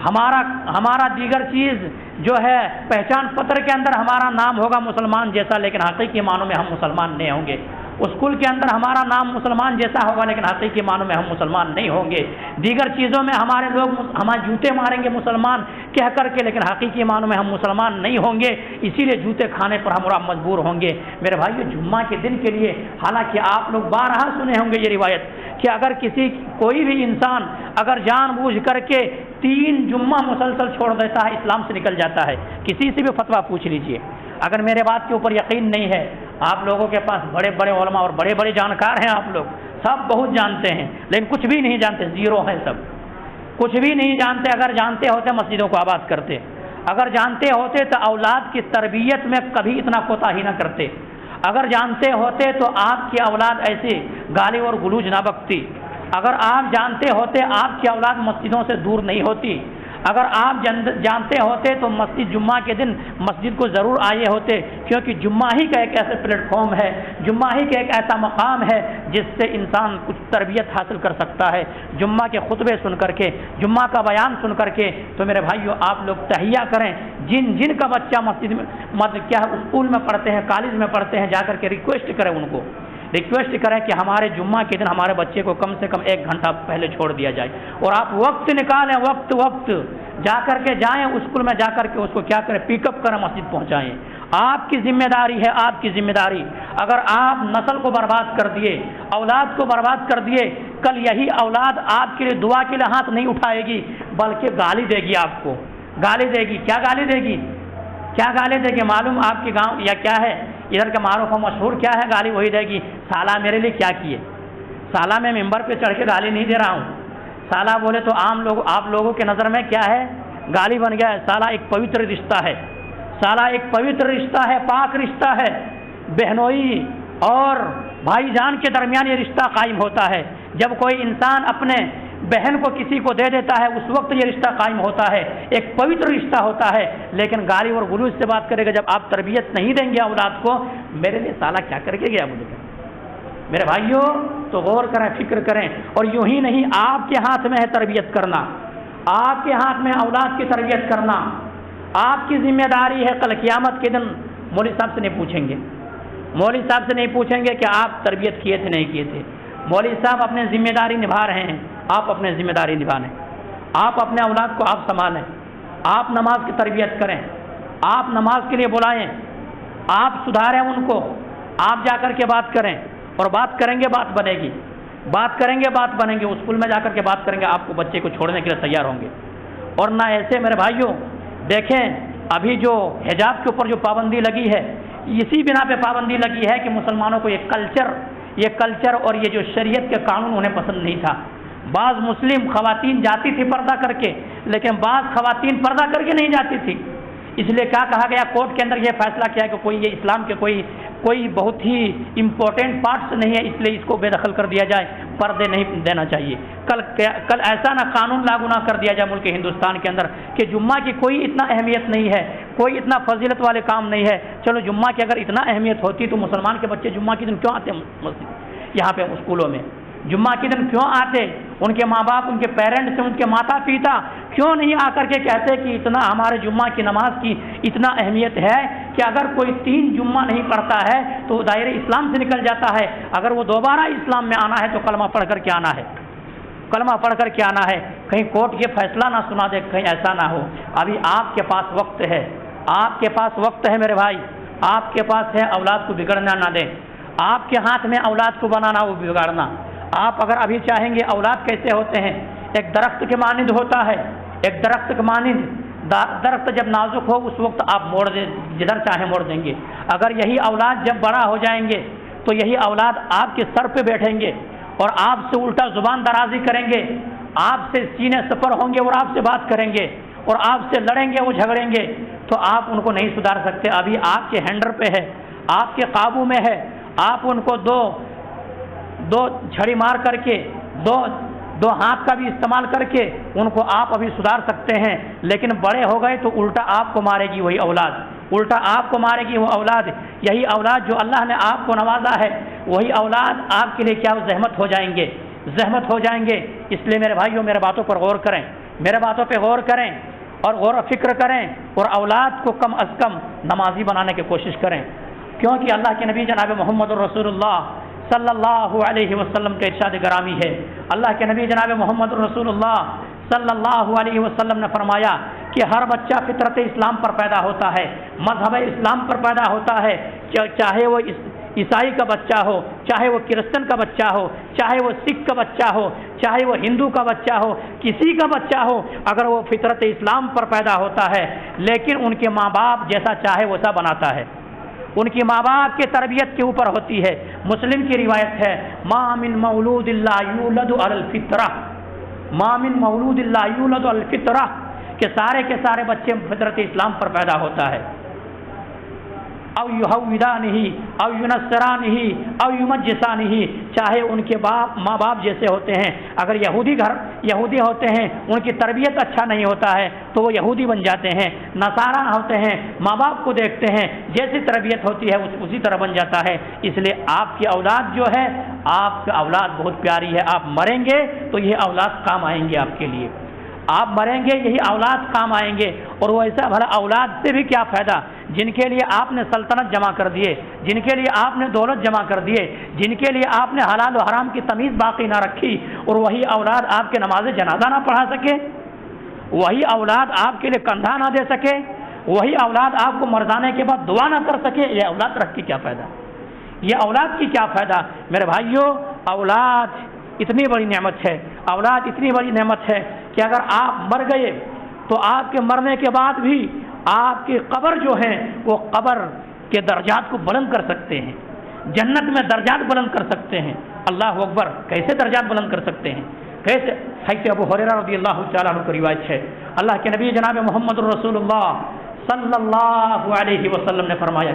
[SPEAKER 1] ہمارا دیگر چیز جو ہے پہچان پتر کے اندر ہمارا نام ہوگا مسلمان جیسا، لیکن حقیقی معنوں میں ہم مسلمان نہیں ہوں گے، اسکول کے اندر ہمارا نام مسلمان جیسا ہوگا لیکن حقیقی معنوں میں ہم مسلمان نہیں ہوں گے، دیگر چیزوں میں ہمارے لوگ ہمارے جوتے ماریں گے مسلمان کہہ کر کے، لیکن حقیقی معنوں میں ہم مسلمان نہیں ہوں گے، اسی لیے جوتے کھانے پر ہم مجبور ہوں گے۔ میرے بھائیو، جمعہ کے دن کے لیے، حالانکہ آپ لوگ بارہا سنے ہوں گے یہ روایت کہ اگر کوئی بھی انسان اگر جان بوجھ کر کے 3 جمعہ مسلسل چھوڑ دیتا ہے اسلام سے نکل جاتا ہے، کسی سے بھی فتویٰ پوچھ لیجئے، اگر میرے بات کے اوپر یقین نہیں ہے، آپ لوگوں کے پاس بڑے بڑے علماء اور بڑے بڑے جانکار ہیں، آپ لوگ سب بہت جانتے ہیں لیکن کچھ بھی نہیں جانتے، زیرو ہیں سب، کچھ بھی نہیں جانتے، اگر جانتے ہوتے مسجدوں کو آباد کرتے، اگر جانتے ہوتے تو اولاد کی تربیت میں کبھی اتنا کوتاہی نہ کرتے، اگر جانتے ہوتے تو آپ کی اولاد ایسے گالی اور گلوج نہ بکتی، اگر آپ جانتے ہوتے آپ کی اولاد مسجدوں سے دور نہیں ہوتی، اگر آپ جانتے ہوتے تو مسجد جمعہ کے دن مسجد کو ضرور آئے ہوتے، کیونکہ جمعہ ہی کا ایک ایسا پلیٹ فارم ہے، جمعہ ہی کا ایک ایسا مقام ہے جس سے انسان کچھ تربیت حاصل کر سکتا ہے، جمعہ کے خطبے سن کر کے، جمعہ کا بیان سن کر کے۔ تو میرے بھائیو، آپ لوگ تہیہ کریں، جن کا بچہ مسجد میں کیا اسکول میں پڑھتے ہیں، کالج میں پڑھتے ہیں، جا کر کے ریکویسٹ کریں، ان کو ریکویسٹ کریں کہ ہمارے جمعہ کے دن ہمارے بچے کو کم سے کم 1 گھنٹہ پہلے چھوڑ دیا جائے، اور آپ وقت نکالیں، وقت جا کر کے جائیں اسکول میں، جا کر کے اس کو کیا کریں، پک اپ کریں، مسجد پہنچائیں۔ آپ کی ذمہ داری ہے، آپ کی ذمہ داری۔ اگر آپ نسل کو برباد کر دیے، اولاد کو برباد کر دیے، کل یہی اولاد آپ کے لیے دعا کے لیے ہاتھ نہیں اٹھائے گی بلکہ گالی دے گی، آپ کو گالی دے گی۔ کیا گالی دے گی؟ کیا گالی دے گی معلوم؟ آپ کے گاؤں یا کیا ہے ادھر کا معروف و مشہور کیا ہے؟ گالی وہی دے گی، سالہ میرے لیے کیا کیے؟ سالہ میں ممبر پہ چڑھ کے گالی نہیں دے رہا ہوں، سالہ بولے تو آپ لوگوں کے نظر میں کیا ہے؟ گالی بن گیا ہے۔ سالہ ایک پوتر رشتہ ہے، سالہ ایک پوتر رشتہ ہے، پاک رشتہ ہے، بہنوئی اور بھائی جان کے درمیان یہ رشتہ قائم ہوتا ہے۔ جب کوئی انسان اپنے بہن کو کسی کو دے دیتا ہے اس وقت یہ رشتہ قائم ہوتا ہے، ایک پوتر رشتہ ہوتا ہے۔ لیکن گالی اور غلوظ سے بات کرے گا، جب آپ تربیت نہیں دیں گے اولاد کو، میرے لیے سالہ کیا کر کے گیا مجھے؟ میرے بھائیوں، تو غور کریں، فکر کریں، اور یوں ہی نہیں، آپ کے ہاتھ میں ہے تربیت کرنا، آپ کے ہاتھ میں اولاد کی تربیت کرنا، آپ کی ذمہ داری ہے۔ کل قیامت کے دن مولوی صاحب سے نہیں پوچھیں گے، مولوی صاحب سے نہیں پوچھیں گے کہ آپ تربیت کیے تھے نہیں کیے تھے، مولوی صاحب اپنے ذمہ داری نبھا رہے ہیں، آپ اپنے ذمہ داری نبھائیں، آپ اپنے اولاد کو آپ سنبھالیں، آپ نماز کی تربیت کریں، آپ نماز کے لیے بلائیں، آپ سدھاریں ان کو، آپ جا کر کے بات کریں، اور بات کریں گے بات بنے گی، بات کریں گے بات بنے گی، اسکول میں جا کر کے بات کریں گے، آپ کو بچے کو چھوڑنے کے لیے تیار ہوں گے۔ اور نہ ایسے میرے بھائیوں دیکھیں، ابھی جو حجاب کے اوپر جو پابندی لگی ہے، اسی بنا پہ پابندی لگی ہے کہ مسلمانوں کو یہ کلچر اور یہ جو شریعت کے قانون انہیں پسند نہیں تھا۔ بعض مسلم خواتین جاتی تھی پردہ کر کے، لیکن بعض خواتین پردہ کر کے نہیں جاتی تھی، اس لیے کیا کہا گیا، کورٹ کے اندر یہ فیصلہ کیا کہ کوئی یہ اسلام کے کوئی بہت ہی امپورٹنٹ پارٹس نہیں ہے، اس لیے اس کو بے دخل کر دیا جائے، پردے نہیں دینا چاہیے۔ کل ایسا نہ قانون لاگو نہ کر دیا جائے ملک ہندوستان کے اندر کہ جمعہ کی کوئی اتنا اہمیت نہیں ہے، کوئی اتنا فضیلت والے کام نہیں ہے۔ چلو جمعہ کی اگر اتنا اہمیت ہوتی تو مسلمان کے بچے جمعہ کے دن کیوں آتے مسجد، یہاں پہ اسکولوں میں جمعہ کے دن کیوں آتے؟ ان کے ماں باپ، ان کے پیرنٹس، ان کے ماتا پیتا کیوں نہیں آ کر کے کہتے کہ اتنا ہمارے جمعہ کی نماز کی اتنا اہمیت ہے کہ اگر کوئی 3 جمعہ نہیں پڑھتا ہے تو دائرے اسلام سے نکل جاتا ہے، اگر وہ دوبارہ اسلام میں آنا ہے تو کلمہ پڑھ کر کے آنا ہے، کلمہ پڑھ کر کے آنا ہے، کہیں کورٹ یہ فیصلہ نہ سنا دے، کہیں ایسا نہ ہو۔ ابھی آپ کے پاس وقت ہے، آپ کے پاس وقت ہے میرے بھائی، آپ کے پاس ہے، اولاد کو بگڑنا نہ دیں۔ آپ کے ہاتھ میں اولاد کو بنانا وہ بگاڑنا۔ آپ اگر ابھی چاہیں گے، اولاد کیسے ہوتے ہیں؟ ایک درخت کے مانند ہوتا ہے، ایک درخت کے مانند۔ درخت جب نازک ہو اس وقت آپ موڑ دیں، جدھر چاہیں موڑ دیں گے۔ اگر یہی اولاد جب بڑا ہو جائیں گے تو یہی اولاد آپ کے سر پہ بیٹھیں گے اور آپ سے الٹا زبان درازی کریں گے، آپ سے سینے سپر ہوں گے اور آپ سے بات کریں گے اور آپ سے لڑیں گے، وہ جھگڑیں گے، تو آپ ان کو نہیں سدھار سکتے۔ ابھی آپ کے ہینڈر پہ ہے، آپ کے قابو میں ہے، آپ ان کو دو جھڑی مار کر کے، دو ہاتھ کا بھی استعمال کر کے ان کو آپ ابھی سدھار سکتے ہیں، لیکن بڑے ہو گئے تو الٹا آپ کو مارے گی وہی اولاد، الٹا آپ کو مارے گی وہ اولاد۔ یہی اولاد جو اللہ نے آپ کو نوازا ہے، وہی اولاد آپ کے لیے کیا زحمت ہو جائیں گے، زحمت ہو جائیں گے۔ اس لیے میرے بھائیوں، میرے باتوں پر غور کریں، میرے باتوں پہ غور کریں اور غور و فکر کریں، اور اولاد کو کم از کم نمازی بنانے کی کوشش کریں، کیونکہ اللہ کے نبی جناب محمد رسول اللہ صلی اللہ علیہ وسلم کا ارشاد گرامی ہے۔ اللہ کے نبی جناب محمد رسول اللہ صلی اللہ علیہ وسلم نے فرمایا کہ ہر بچہ فطرت اسلام پر پیدا ہوتا ہے، مذہب اسلام پر پیدا ہوتا ہے، چاہے وہ عیسائی کا بچہ ہو، چاہے وہ کرسچن کا بچہ ہو، چاہے وہ سکھ کا بچہ ہو، چاہے وہ ہندو کا بچہ ہو، کسی کا بچہ ہو، اگر وہ فطرت اسلام پر پیدا ہوتا ہے، لیکن ان کے ماں باپ جیسا چاہے ویسا بناتا ہے، ان کی ماں باپ کی تربیت کے اوپر ہوتی ہے۔ مسلم کی روایت ہے، ما من مولود الا یولد علی الفطرہ، ما من مولود الا یولد علی الفطرہ، کہ سارے کے سارے بچے فطرت اسلام پر پیدا ہوتا ہے۔ او یہودانہ او ینصرانہ او یمجسانہ، چاہے ان کے ماں باپ جیسے ہوتے ہیں، اگر یہودی ہوتے ہیں، ان کی تربیت اچھا نہیں ہوتا ہے تو وہ یہودی بن جاتے ہیں، نصارہ ہوتے ہیں، ماں باپ کو دیکھتے ہیں جیسی تربیت ہوتی ہے اسی طرح بن جاتا ہے۔ اس لیے آپ کی اولاد جو ہے، آپ کی اولاد بہت پیاری ہے، آپ مریں گے تو یہ اولاد کام آئیں گے آپ کے لیے، آپ مریں گے یہی اولاد کام آئیں گے۔ اور وہ ایسا بھلا اولاد سے بھی کیا فائدہ جن کے لیے آپ نے سلطنت جمع کر دیے، جن کے لیے آپ نے دولت جمع کر دیے، جن کے لیے آپ نے حلال و حرام کی تمیز باقی نہ رکھی، اور وہی اولاد آپ کے نماز جنازہ نہ پڑھا سکے، وہی اولاد آپ کے لیے کندھا نہ دے سکے، وہی اولاد آپ کو مر جانے کے بعد دعا نہ کر سکے، یہ اولاد رکھ کے کیا فائدہ، یہ اولاد کی کیا فائدہ؟ میرے بھائیوں، اولاد اتنی بڑی نعمت ہے، اولاد اتنی بڑی نعمت ہے کہ اگر آپ مر گئے تو آپ کے مرنے کے بعد بھی آپ کی قبر جو ہے وہ قبر کے درجات کو بلند کر سکتے ہیں، جنت میں درجات بلند کر سکتے ہیں۔ اللہ اکبر، کیسے درجات بلند کر سکتے ہیں؟ کیسے؟ حضرت ابو ہریرہ رضی اللہ تعالیٰ عنہ کی روایت ہے، اللہ کے نبی جناب محمد رسول اللہ صلی اللہ علیہ وسلم نے فرمایا،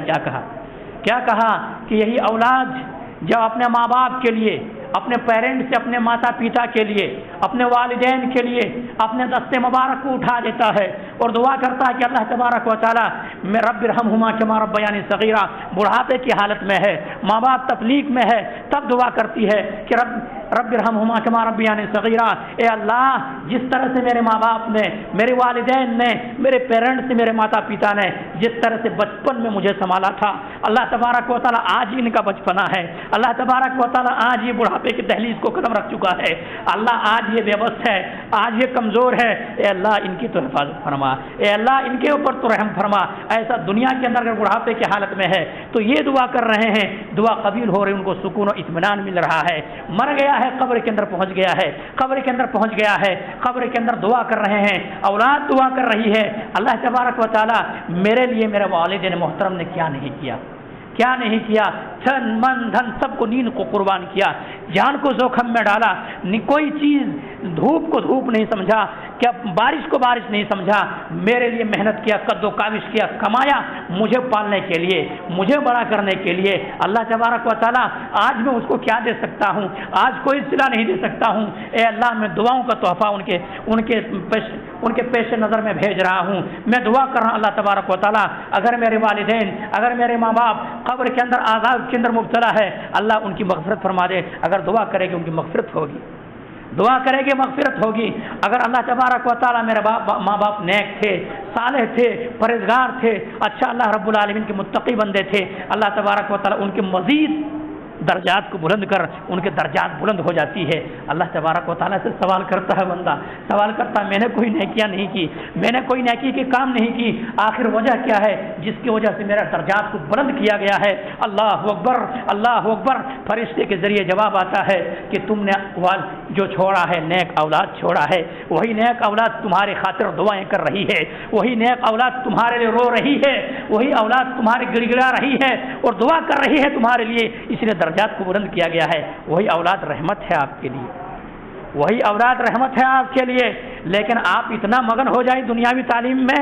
[SPEAKER 1] کیا کہا کہ یہی اولاد جب اپنے ماں باپ کے لیے، اپنے پیرنٹس سے، اپنے ماتا پتا کے لیے، اپنے والدین کے لیے اپنے دست مبارک کو اٹھا دیتا ہے اور دعا کرتا ہے کہ اللہ تبارک و تعالیٰ میں رب ارحمہما کما ربیانی صغیرہ، بڑھاپے کی حالت میں ہے، ماں باپ تکلیف میں ہے، تب دعا کرتی ہے کہ رب ارحمہما کما ربیانی صغیرہ، اے اللہ جس طرح سے میرے ماں باپ نے، میرے والدین نے، میرے پیرنٹس، میرے ماتا پتا نے جس طرح سے بچپن میں مجھے سنبھالا تھا، اللہ تبارک و تعالیٰ آج ان کا بچپنا ہے، اللہ تبارک و تعالیٰ آج یہ بڑھاپے کی دہلیز کو قدم رکھ چکا ہے، اللہ آج یہ بے بس ہے، آج یہ کمزور ہے، اے اللہ ان کی تو حفاظت فرما، اے اللہ ان کے اوپر تو رحم فرما۔ ایسا دنیا کے اندر اگر بڑھاپے کی حالت میں ہے تو یہ دعا کر رہے ہیں، دعا قبول ہو رہی، ان کو سکون و اطمینان مل رہا ہے، مر گیا ہے قبر کے اندر پہنچ گیا ہے، قبر کے اندر پہنچ گیا ہے، قبر کے اندر دعا کر رہے ہیں، اولاد دعا کر رہی ہے، اللہ تبارک و تعالیٰ میرے لیے میرے والدین محترم نے کیا نہیں کیا، کیا نہیں کیا، تن من دھن سب کو نیند کو قربان کیا، جان کو زوخم میں ڈالا، کوئی چیز دھوپ کو دھوپ نہیں سمجھا، کیا بارش کو بارش نہیں سمجھا، میرے لیے محنت کیا، قد و کاوش کیا، کمایا مجھے پالنے کے لیے، مجھے بڑا کرنے کے لیے۔ اللہ تبارک و تعالیٰ آج میں اس کو کیا دے سکتا ہوں؟ آج کوئی صلہ نہیں دے سکتا ہوں، اے اللہ میں دعاؤں کا تحفہ ان کے پیش نظر میں بھیج رہا ہوں، میں دعا کر رہا ہوں اللہ تبارک و تعالیٰ اگر میرے والدین، اگر میرے ماں باپ قبر کے اندر عذاب کے اندر مبتلا ہے، اللہ ان کی مغفرت فرما دے، اگر دعا کرے گی ان کی مغفرت ہوگی، دعا کرے گی مغفرت ہوگی۔ اگر اللہ تبارک و تعالیٰ میرے ماں باپ نیک تھے، صالح تھے، پرہیزگار تھے، اچھا اللہ رب العالمین کے متقی بندے تھے، اللہ تبارک و تعالیٰ ان کے مزید
[SPEAKER 2] درجات کو بلند کر ان کے درجات بلند ہو جاتی ہے۔ اللہ تبارک و تعالیٰ سے سوال کرتا ہے بندہ، سوال کرتا ہے میں نے کوئی نیکیاں نہیں کی، میں نے کوئی نیکی کے کام نہیں کی، آخر وجہ کیا ہے جس کی وجہ سے میرا درجات کو بلند کیا گیا ہے؟ اللہ اکبر، اللہ اکبر۔ فرشتے کے ذریعے جواب آتا ہے کہ تم نے جو چھوڑا ہے نیک اولاد چھوڑا ہے، وہی نیک اولاد تمہارے خاطر دعائیں کر رہی ہے، وہی نیک اولاد تمہارے لیے رو رہی ہے، وہی اولاد تمہارے گڑ گڑا رہی ہے اور دعا کر رہی ہے تمہارے لیے، اس لیے درجات کو بلند کیا گیا ہے۔ وہی اولاد رحمت ہے آپ کے لیے، وہی اولاد رحمت ہے آپ کے لیے۔ لیکن آپ اتنا مگن ہو جائیں دنیاوی تعلیم میں،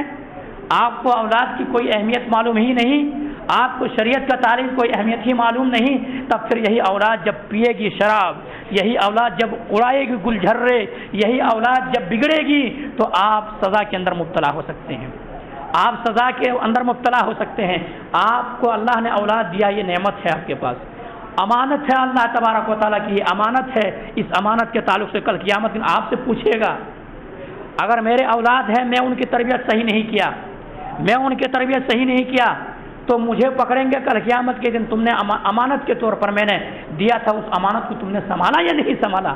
[SPEAKER 2] آپ کو اولاد کی کوئی اہمیت معلوم ہی نہیں، آپ کو شریعت کا تعلیم کوئی اہمیت ہی معلوم نہیں، تب پھر یہی اولاد جب پیے گی شراب، یہی اولاد جب اڑائے گی گل جھرے، یہی اولاد جب بگڑے گی تو آپ سزا کے اندر مبتلا ہو سکتے ہیں، آپ سزا کے اندر مبتلا ہو سکتے ہیں۔ آپ کو اللہ نے اولاد دیا، یہ نعمت ہے آپ کے پاس، امانت ہے اللہ تبارک و تعالیٰ کی، امانت ہے۔ اس امانت کے تعلق سے کل قیامت دن آپ سے پوچھے گا، اگر میرے اولاد ہیں میں ان کی تربیت صحیح نہیں کیا، میں ان کی تربیت صحیح نہیں کیا تو مجھے پکڑیں گے کل قیامت کے دن، تم نے امانت کے طور پر میں نے دیا تھا، اس امانت کو تم نے سنبھالا یا نہیں سنبھالا،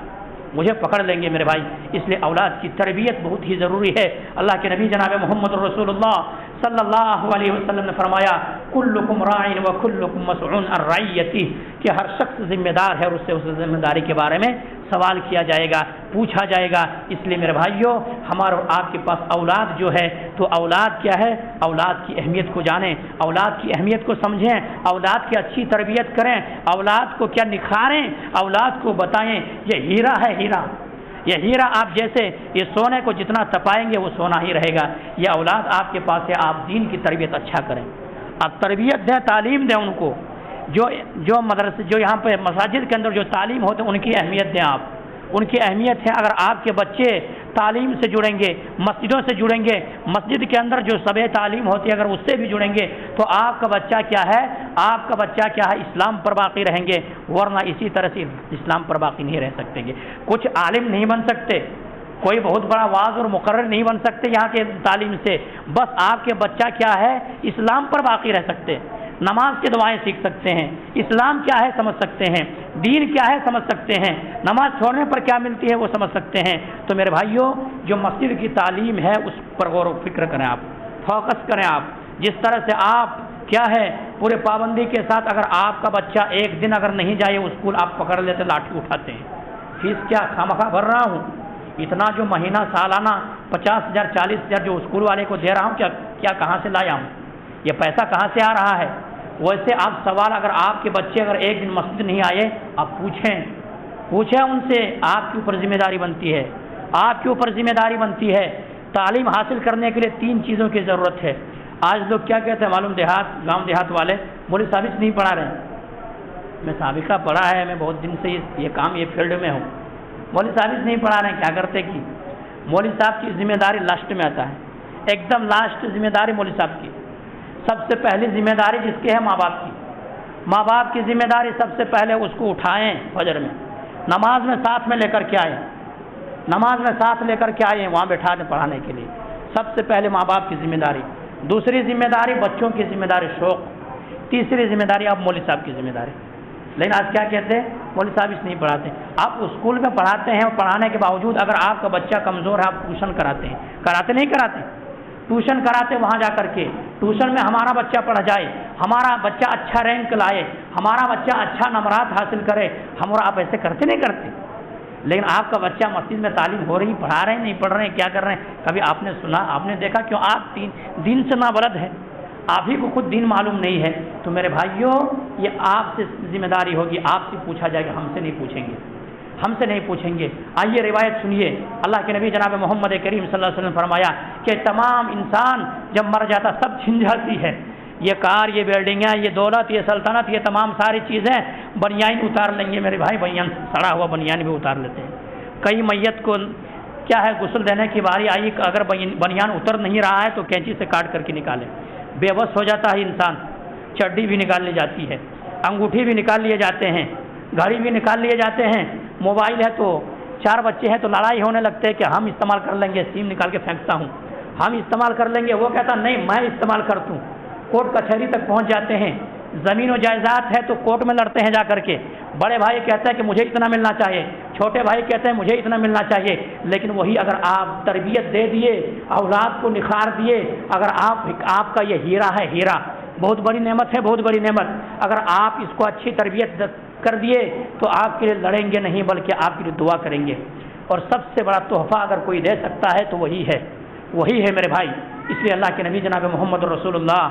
[SPEAKER 2] مجھے پکڑ لیں گے میرے بھائی۔ اس لیے اولاد کی تربیت بہت ہی ضروری ہے۔ اللہ کے نبی جناب محمد رسول اللہ صلی اللہ علیہ وسلم نے فرمایا کلکم راع و کلکم مسئول عن رعیتہ، کہ ہر شخص ذمہ دار ہے اور اس سے اس ذمہ داری کے بارے میں سوال کیا جائے گا، پوچھا جائے گا۔ اس لیے میرے بھائیوں، ہمارے اور آپ کے پاس اولاد جو ہے تو اولاد کیا ہے، اولاد کی اہمیت کو جانیں، اولاد کی اہمیت کو سمجھیں، اولاد کی اچھی تربیت کریں، اولاد کو کیا نکھاریں، اولاد کو بتائیں یہ ہیرا ہے، ہیرا، یہ ہیرا آپ جیسے یہ سونے کو جتنا تپائیں گے وہ سونا ہی رہے گا۔ یہ اولاد آپ کے پاس ہے، آپ دین کی تربیت اچھا کریں، آپ تربیت دیں، تعلیم دیں ان کو، جو مدرسے جو یہاں پہ مساجد کے اندر جو تعلیم ہوتے ہیں ان کی اہمیت دیں آپ، ان کی اہمیت ہے۔ اگر آپ کے بچے تعلیم سے جڑیں گے، مسجدوں سے جڑیں گے، مسجد کے اندر جو شب تعلیم ہوتی ہے اگر اس سے بھی جڑیں گے تو آپ کا بچہ کیا ہے، آپ کا بچہ کیا ہے، اسلام پر باقی رہیں گے، ورنہ اسی طرح سے اسلام پر باقی نہیں رہ سکتے گے۔ کچھ عالم نہیں بن سکتے، کوئی بہت بڑا واعظ اور مقرر نہیں بن سکتے یہاں کے تعلیم سے، بس آپ کے بچہ کیا ہے، اسلام پر باقی رہ سکتے، نماز کی دعائیں سیکھ سکتے ہیں، اسلام کیا ہے سمجھ سکتے ہیں، دین کیا ہے سمجھ سکتے ہیں، نماز چھوڑنے پر کیا ملتی ہے وہ سمجھ سکتے ہیں۔ تو میرے بھائیوں، جو مسجد کی تعلیم ہے اس پر غور و فکر کریں، آپ فوکس کریں، آپ جس طرح سے آپ کیا ہے پورے پابندی کے ساتھ، اگر آپ کا بچہ ایک دن اگر نہیں جائے اسکول، آپ پکڑ لیتے، لاٹھی اٹھاتے ہیں، فیس کیا خامخواہ بھر رہا ہوں، اتنا جو مہینہ سالانہ 50,000 40,000 جو اسکول والے کو دے رہا ہوں، کیا کہاں سے لایا ہوں، یہ پیسہ کہاں سے آ رہا ہے؟ ویسے آپ سوال، اگر آپ کے بچے اگر ایک دن مسجد نہیں آئے، آپ پوچھیں ان سے، آپ کے اوپر ذمہ داری بنتی ہے، آپ کے اوپر ذمہ داری بنتی ہے۔ تعلیم حاصل کرنے کے لیے 3 چیزوں کی ضرورت ہے۔ آج لوگ کیا کہتے ہیں، معلوم گاؤں دیہات والے، مولوی صاحب نہیں پڑھا رہے ہیں، میں سابقہ پڑھا ہے، میں بہت دن سے یہ کام یہ فیلڈ میں ہوں، مولوی صاحب نہیں پڑھا رہے ہیں، کیا کرتے کہ مولوی صاحب کی ذمہ داری لاسٹ میں آتا ہے، ایک دم لاسٹ ذمہ داری مولوی صاحب کی۔ سب سے پہلی ذمہ داری جس کی ہے ماں باپ کی، ماں باپ کی ذمہ داری سب سے پہلے اس کو اٹھائیں، فجر میں نماز میں ساتھ میں لے کر کے آئیں، نماز میں ساتھ لے کر کے آئیں، وہاں بٹھا دیں پڑھانے کے لیے، سب سے پہلے ماں باپ کی ذمہ داری۔ دوسری ذمہ داری بچوں کی ذمہ داری شوق، تیسری ذمہ داری اب مولوی صاحب کی ذمہ داری۔ لیکن آج کیا کہتے ہیں، مولوی صاحب اس نہیں پڑھاتے، آپ اسکول میں پڑھاتے ہیں، اور پڑھانے کے باوجود اگر آپ کا بچہ کمزور ہے آپ ٹیوشن کراتے ہیں، کراتے نہیں کراتے، ٹیوشن کراتے وہاں جا کر کے، ٹیوشن میں ہمارا بچہ پڑھ جائے، ہمارا بچہ اچھا رینک لائے، ہمارا بچہ اچھا نمرات حاصل کرے، ہم اور آپ ایسے کرتے نہیں کرتے؟ لیکن آپ کا بچہ مسجد میں تعلیم ہو رہی، پڑھا رہے ہیں نہیں پڑھ رہے ہیں، کیا کر رہے ہیں؟ کبھی آپ نے سنا، آپ نے دیکھا؟ کیوں آپ دین سے نابلد ہیں، آپ ہی کو خود دین معلوم نہیں ہے۔ تو میرے بھائیوں، یہ آپ سے ذمہ داری ہوگی، آپ سے پوچھا جائے گا، ہم سے نہیں پوچھیں گے، ہم سے نہیں پوچھیں گے۔ آئیے روایت سنیے، اللہ کے نبی جناب محمد کریم صلی اللہ علیہ وسلم نے فرمایا کہ تمام انسان جب مر جاتا سب چھن جاتی ہے، یہ کار، یہ بلڈنگیں، یہ دولت، یہ سلطنت، یہ تمام ساری چیزیں، بنیان اتار لیں گے میرے بھائی، بنیان سڑا ہوا بنیان بھی اتار لیتے ہیں۔ کئی میت کو کیا ہے غسل دینے کی باری آئی، اگر بنیان اتر نہیں رہا ہے تو کینچی سے کاٹ کر کے نکالے، بے بس ہو جاتا ہے انسان، چڈی بھی نکال لی جاتی ہے، انگوٹھی بھی نکال لیے جاتے ہیں، گھڑی بھی نکال لیے جاتے ہیں، موبائل ہے تو 4 بچے ہیں تو لڑائی ہونے لگتے ہیں کہ ہم استعمال کر لیں گے، سیم نکال کے پھینکتا ہوں، ہم استعمال کر لیں گے، وہ کہتا نہیں میں استعمال کرتا ہوں، کورٹ کچہری تک پہنچ جاتے ہیں، زمین و جائیداد ہے تو کورٹ میں لڑتے ہیں جا کر کے، بڑے بھائی کہتا ہے کہ مجھے اتنا ملنا چاہیے، چھوٹے بھائی کہتے ہیں مجھے اتنا ملنا چاہیے، لیکن وہی اگر آپ تربیت دے دیے، اولاد کو نکھار دیے، اگر آپ کا یہ ہیرا ہے، ہیرا بہت بڑی نعمت ہے، بہت بڑی نعمت، اگر آپ اس کو اچھی تربیت کر دیے تو آپ کے لیے لڑیں گے نہیں بلکہ آپ کے لیے دعا کریں گے، اور سب سے بڑا تحفہ اگر کوئی دے سکتا ہے تو وہی ہے میرے بھائی۔ اس لیے اللہ کے نبی جناب محمد رسول اللہ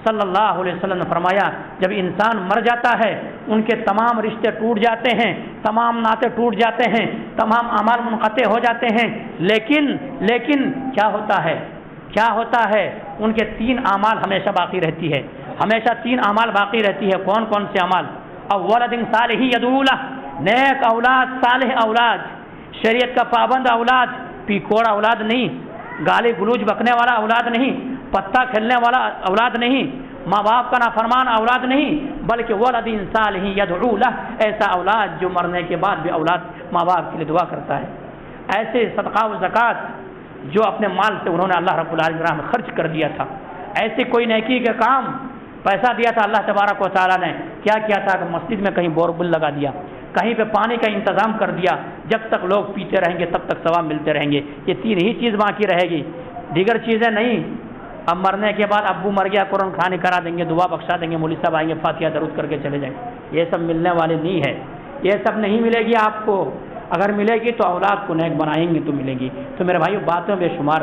[SPEAKER 2] صلی اللہ علیہ وسلم نے فرمایا جب انسان مر جاتا ہے ان کے تمام رشتے ٹوٹ جاتے ہیں، تمام ناطے ٹوٹ جاتے ہیں، تمام اعمال منقطع ہو جاتے ہیں، لیکن کیا ہوتا ہے ان کے 3 اعمال ہمیشہ باقی رہتی ہے، ہمیشہ 3 اعمال باقی رہتی ہے۔ کون سے اعمال؟ اولاد صالح یدعو لہ، نیک اولاد، صالح اولاد، شریعت کا پابند اولاد، پیکوڑ اولاد نہیں، گالی گلوچ بکنے والا اولاد نہیں، پتہ کھیلنے والا اولاد نہیں، ماں باپ کا نافرمان اولاد نہیں، بلکہ ولد صالح یدعو لہ، ایسا اولاد جو مرنے کے بعد بھی اولاد ماں باپ کے لیے دعا کرتا ہے۔ ایسے صدقہ و زکوٰۃ جو اپنے مال سے انہوں نے اللہ رب العالمین راہ میں خرچ کر دیا تھا، ایسے کوئی نیکی کا کام، پیسہ دیا تھا اللہ تبارک و تعالیٰ نے، کیا تھا کہ مسجد میں کہیں بوربل لگا دیا، کہیں پہ پانی کا انتظام کر دیا، جب تک لوگ پیتے رہیں گے تب تک ثواب ملتے رہیں گے، یہ 3 ہی چیز باقی رہے گی، دیگر چیزیں نہیں۔ اب مرنے کے بعد ابو مر گیا قرآن کھانے کرا دیں گے، دعا بخشا دیں گے، مولوی صاحب آئیں گے فاتحہ درود کر کے چلے جائیں گے، یہ سب ملنے والے نہیں ہے، یہ سب نہیں ملے گی آپ کو، اگر ملے گی تو اولاد کو نیک بنائیں گے تو ملے گی۔ تو میرے بھائیو باتیں بے شمار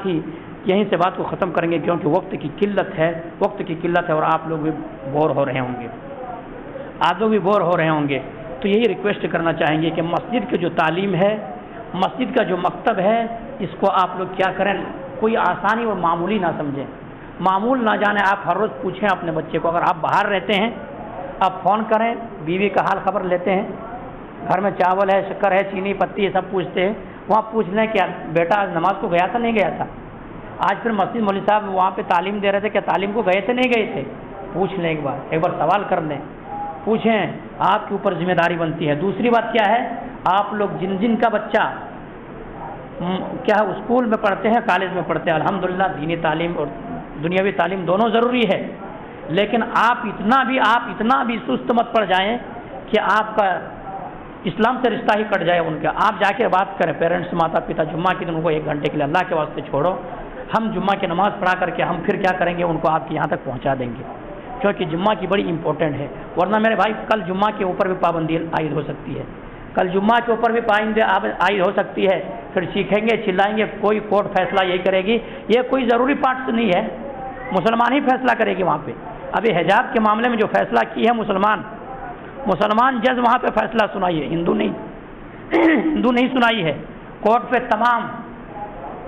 [SPEAKER 2] تھی، یہیں سے بات کو ختم کریں گے کیونکہ وقت کی قلت ہے اور آپ لوگ بھی بور ہو رہے ہوں گے، تو یہی ریکویسٹ کرنا چاہیں گے کہ مسجد کی جو تعلیم ہے، مسجد کا جو مکتب ہے، اس کو آپ لوگ کیا کریں، کوئی آسانی اور معمولی نہ سمجھیں، معمول نہ جانے، آپ ہر روز پوچھیں اپنے بچے کو، اگر آپ باہر رہتے ہیں آپ فون کریں، بیوی کا حال خبر لیتے ہیں، گھر میں چاول ہے، شکر ہے، چینی پتی ہے، سب پوچھتے ہیں، وہاں پوچھ لیں کہ بیٹا آج نماز کو گیا تھا نہیں گیا تھا، آج پھر مسجد مولوی صاحب وہاں پہ تعلیم دے رہے تھے، کیا تعلیم کو گئے تھے نہیں گئے تھے، پوچھ لیں، ایک بار سوال کر لیں، پوچھیں، آپ کے اوپر ذمہ داری بنتی ہے۔ دوسری بات کیا ہے، آپ لوگ جن کا بچہ کیا اسکول میں پڑھتے ہیں، کالج میں پڑھتے ہیں، الحمدللہ دینی تعلیم اور دنیاوی تعلیم دونوں ضروری ہے، لیکن آپ اتنا بھی سست مت پڑ جائیں کہ آپ کا اسلام سے رشتہ ہی کٹ جائے ان کا۔ آپ جا کے بات کریں، پیرنٹس، ماتا پتا، جمعہ کے دن ان کو 1 گھنٹے کے لیے اللہ کے واسطے چھوڑو، ہم جمعہ کی نماز پڑھا کر کے ہم پھر کیا کریں گے، ان کو آپ کے یہاں تک پہنچا دیں گے، کیونکہ جمعہ کی بڑی امپورٹنٹ ہے، ورنہ میرے بھائی کل جمعہ کے اوپر بھی پابندی عائد ہو سکتی ہے، کل جمعہ کے اوپر بھی پابندی عائد ہو سکتی ہے، پھر سیکھیں گے، چلائیں گے، کوئی کورٹ فیصلہ یہی کرے گی، یہ کوئی ضروری پارٹ نہیں ہے، مسلمان ہی فیصلہ کرے گی وہاں پہ۔ ابھی حجاب کے معاملے میں جو فیصلہ کی ہے مسلمان جج وہاں پہ فیصلہ سنائی ہے، ہندو نہیں سنائی ہے، کورٹ پہ تمام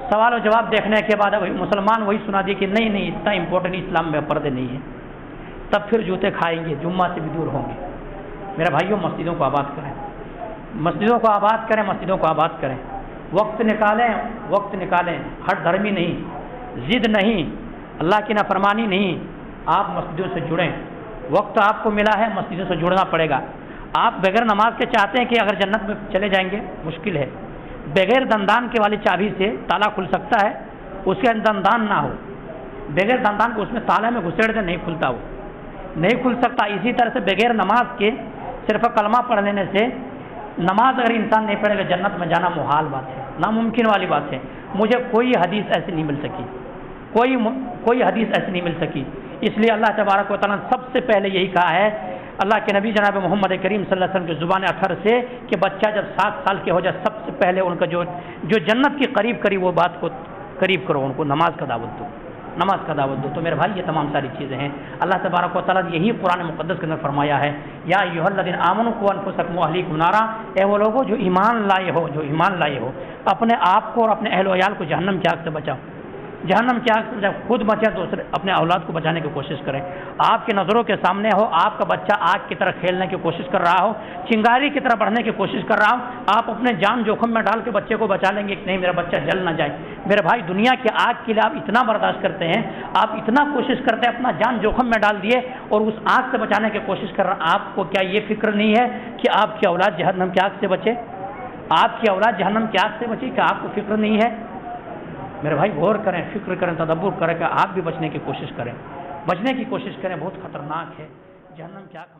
[SPEAKER 2] سوال و جواب دیکھنے کے بعد مسلمان وہی سنا دی کہ نہیں اتنا امپورٹنٹ اسلام میں پردے نہیں ہے، تب پھر جوتے کھائیں گے، جمعہ سے بھی دور ہوں گے۔ میرے بھائیوں مسجدوں کو آباد کریں، وقت نکالیں، ہر دھرمی نہیں، ضد نہیں، اللہ کی نافرمانی نہیں، آپ مسجدوں سے جڑیں، وقت آپ کو ملا ہے، مسجدوں سے جڑنا پڑے گا۔ آپ بغیر نماز کے چاہتے ہیں کہ اگر جنت میں چلے جائیں گے، مشکل ہے، بغیر دندان کے والی چابی سے تالا کھل سکتا ہے، اس کے دندان نہ ہو، بغیر دندان کو اس میں تالے میں گھسیڑ دے نہیں کھلتا، وہ نہیں کھل سکتا۔ اسی طرح سے بغیر نماز کے صرف کلمہ پڑھ لینے سے، نماز اگر انسان نہیں پڑھے گا جنت میں جانا محال بات ہے، ناممکن والی بات ہے۔ مجھے کوئی حدیث ایسی نہیں مل سکی، کوئی حدیث ایسی نہیں مل سکی، اس لیے اللہ تبارک و تعالیٰ نے سب سے پہلے یہی کہا ہے اللہ کے نبی جناب محمد کریم صلی اللہ علیہ وسلم کی زبان اطہر سے کہ بچہ جب 7 سال کے ہو جائے سب سے پہلے ان کا جو جنت کی قریب وہ بات کو قریب کرو، ان کو نماز کا دعوت دو۔ تو میرے بھائی یہ تمام ساری چیزیں ہیں، اللہ تبارک و تعالیٰ نے یہی قرآن مقدس کے اندر فرمایا ہے، یا ایھا الذین آمنوا قوا انفسکم واہلیکم نارا، اے وہ لوگوں جو ایمان لائے ہو اپنے آپ کو اور اپنے اہل و عیال کو جہنم کی آگ سے بچاؤ، خود بچے دوسرے اپنے اولاد کو بچانے کی کوشش کریں۔ آپ کی نظروں کے سامنے ہو آپ کا بچہ آگ کی طرح کھیلنے کی کوشش کر رہا ہو، چنگاری کی طرح بڑھنے کی کوشش کر رہا ہو، آپ اپنے جان جوخم میں ڈال کے بچے کو بچا لیں گے کہ نہیں میرا بچہ جل نہ جائے۔ میرے بھائی دنیا کی آگ کے لیے آپ اتنا برداشت کرتے ہیں، آپ اتنا کوشش کرتے ہیں، اپنا جان جوخم میں ڈال دیے اور اس آگ سے بچانے کی کوشش کر رہا، آپ کو کیا یہ فکر نہیں ہے کہ آپ کی اولاد جہنم کی آگ سے بچے؟ کیا آپ کو فکر نہیں ہے؟ میرے بھائی غور کریں، فکر کریں، تدبر کریں کہ آپ بھی بچنے کی کوشش کریں۔ بچنے کی کوشش کریں، بہت خطرناک ہے جہنم کی آگ